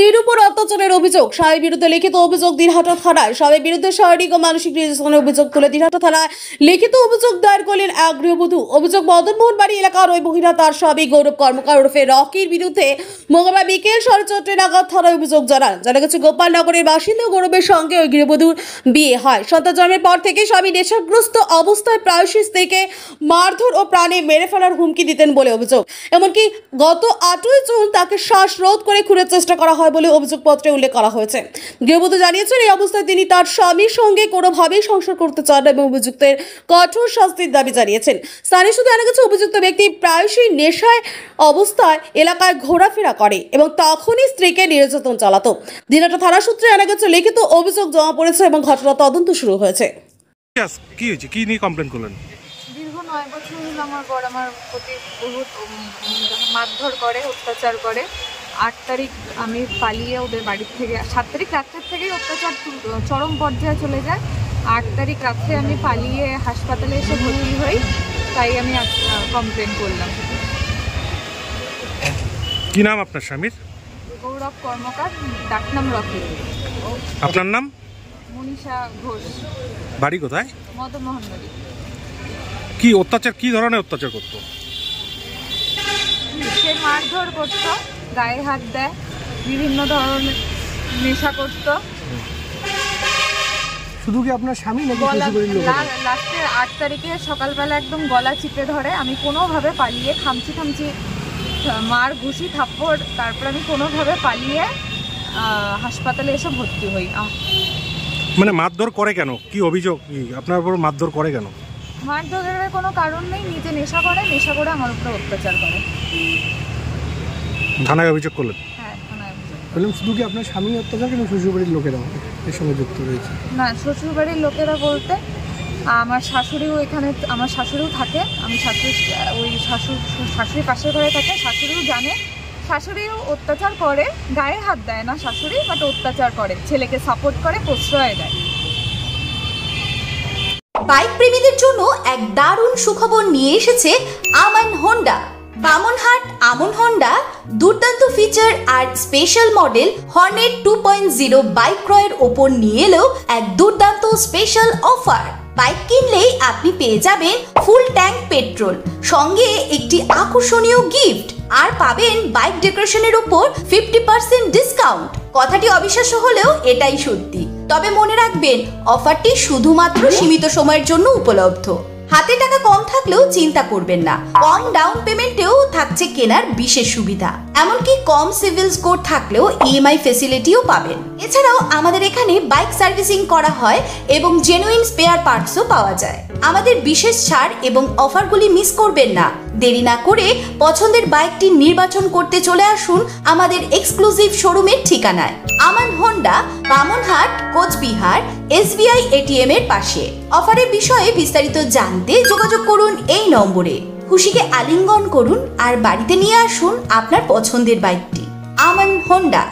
স্ত্রীর উপর অত্যাচারের অভিযোগ, স্বামীর বিরুদ্ধে লিখিত অভিযোগ দিনহাটা থানায়। স্বামীর বিরুদ্ধে শারীরিক ও মানসিক নির্যাতনের অভিযোগ তুলে দিনহাটা থানায় লিখিত অভিযোগ দায়ের করলেন এক গৃহবধূ। অভিযোগ, মদনমোহন বাড়ি এলাকার ওই মহিলা তার স্বামী গৌরব কর্মকার ওরফে রকির বিরুদ্ধে মঙ্গলবার বিকেল 4:30 নাগাদ থানায় অভিযোগ জানা গেছে গোপালনগরের বাসিন্দা গৌরবের সঙ্গে ওই গৃহবধূর বিয়ে হয়। সন্তান জন্মের পর থেকে স্বামী নেশাগ্রস্ত অবস্থায় প্রায়শই স্ত্রীকে মারধর ও প্রাণে মেরে ফেলার হুমকি দিতেন বলে অভিযোগ। এমনকি গত 8ই জুন তাকে শ্বাসরোধ করে খুনের চেষ্টা করা হয় বলে অভিযোগপত্রে উল্লেখ করা হয়েছে। গৃহবধূ জানিয়েছেন, এই অবস্থায় তিনি তার স্বামীর সঙ্গে কোনোভাবেই সংসার করতে চান না এবং অভিযুক্তের কঠোর শাস্তির দাবি জানিয়েছেন। স্থানীয় সূত্রে জানা গেছে, অভিযুক্ত ব্যক্তি প্রায়শই নেশায় অবস্থায় এলাকায় ঘোরাফেরা করে এবং তখনই স্ত্রীকে নির্যাতন চালাতো। দিনহাটা থানা সূত্রে জানা গেছে, লিখিত অভিযোগ জমা পড়েছে এবং ঘটনা তদন্ত শুরু হয়েছে। কি হয়েছে, কি নিয়ে কমপ্লেন করলেন? দীর্ঘ 9 বছর হলো আমার বর আমার প্রতি বহুত মারধর করে, অত্যাচার করে। 8 তারিখ আমি পালিয়ে ওদের বাড়ি থেকে, 7 তারিখ রাত্রের থেকেই অত্যাচার চরম পর্যায়ে চলে যায়। 8 তারিখ রাত্রে আমি পালিয়ে হাসপাতালে এসে ভর্তি হই, তাই আমি কমপ্লেন করলাম। কি নাম আপনার স্বামীর? গৌরব কর্মকার, ডাকনাম রকি। আপনার নাম? মনীষা ঘোষ। বাড়ি কোথায়? মদনমোহন বাড়ি। কি অত্যাচার, কি ধরনের অত্যাচার করতো? সে মারধর করতো, গায়ে হাত দেয়, বিভিন্ন ধরনের নেশা করতো। শুধু কি আপনার স্বামী নাকি লাস্টে 8 তারিখে সকালবেলা একদম গলা চিপে ধরে, আমি কোনোভাবে পালিয়ে খামচি মার ঘুষি থাপ্পড়, তারপর আমি কোনোভাবে পালিয়ে হাসপাতালে এসে ভর্তি হই। মানে মারধর করে কেন? কি অভিযোগ আপনার উপর মারধর করে কেন? মারধরের কোনো কারণ নেই, নিজে নেশা করে আমার উপরে অত্যাচার করে। থানায় অভিযোগ করলেন? হ্যাঁ, থানায় অভিযোগ। বললাম শুধু কি আপনার স্বামী অত্যাচার কেন শ্বশুরবাড়ির লোকেরা এর সঙ্গে যুক্ত রয়েছে? না, শ্বশুরবাড়ির লোকেরা বলতে আমার শাশুড়িও এখানে, আমার শাশুড়িও থাকে। আমি শাশুড়ি পাশের ঘরে থাকে, শাশুড়িও জানে। শাশুড়িও অত্যাচার করে, গায়ে হাত দেয় না শাশুড়ি, বাট অত্যাচার করে, ছেলেকে সাপোর্ট করে, প্রশ্রয় দেয়। বাইক প্রেমীদের জন্য এক দারুণ সুখবর নিয়ে এসেছে আমান হোন্ডা। বামনহাট আমন হোন্ডা দুর্দান্ত ফিচার আর স্পেশাল মডেল হর্নেট 2.0 বাইক ক্রয়ের ওপর নিয়ে এলো এক দুর্দান্ত স্পেশাল অফার। বাইক কিনলেই আপনি পেয়ে যাবেন ফুল ট্যাঙ্ক পেট্রোল, সঙ্গে একটি আকর্ষণীয় গিফট, আর পাবেন বাইক ডেকোরেশনের উপর 50% ডিসকাউন্ট। কথাটি অবিশ্বাস্য হলেও এটাই সত্যি। তবে মনে রাখবেন, অফারটি শুধুমাত্র সীমিত সময়ের জন্য উপলব্ধ। হাতে টাকা কম থাকলেও চিন্তা করবেন না, কম ডাউন পেমেন্টেও থাকছে কেনার বিশেষ সুবিধা। এমনকি কম সিভিল স্কোর থাকলেও ইএমআই ফেসিলিটিও পাবেন। এছাড়াও আমাদের এখানে বাইক সার্ভিসিং করা হয় এবং জেনুইন স্পেয়ার পার্টসও পাওয়া যায়। আমাদের বিশেষ ছাড় এবং অফারগুলি মিস করবেন না। দেরি না করে পছন্দের বাইকটি নির্বাচন করতে চলে আসুন আমাদের এক্সক্লুসিভ শোরুমের ঠিকানায়, Aman Honda, Bamanhat, Coochbehar, SBI ATM এর পাশে। অফারের বিষয়ে বিস্তারিত জানতে যোগাযোগ করুন এই নম্বরে। খুশিকে আলিঙ্গন করুন আর বাড়িতে নিয়ে আসুন আপনার পছন্দের বাইকটি। আমান হোন্ডা।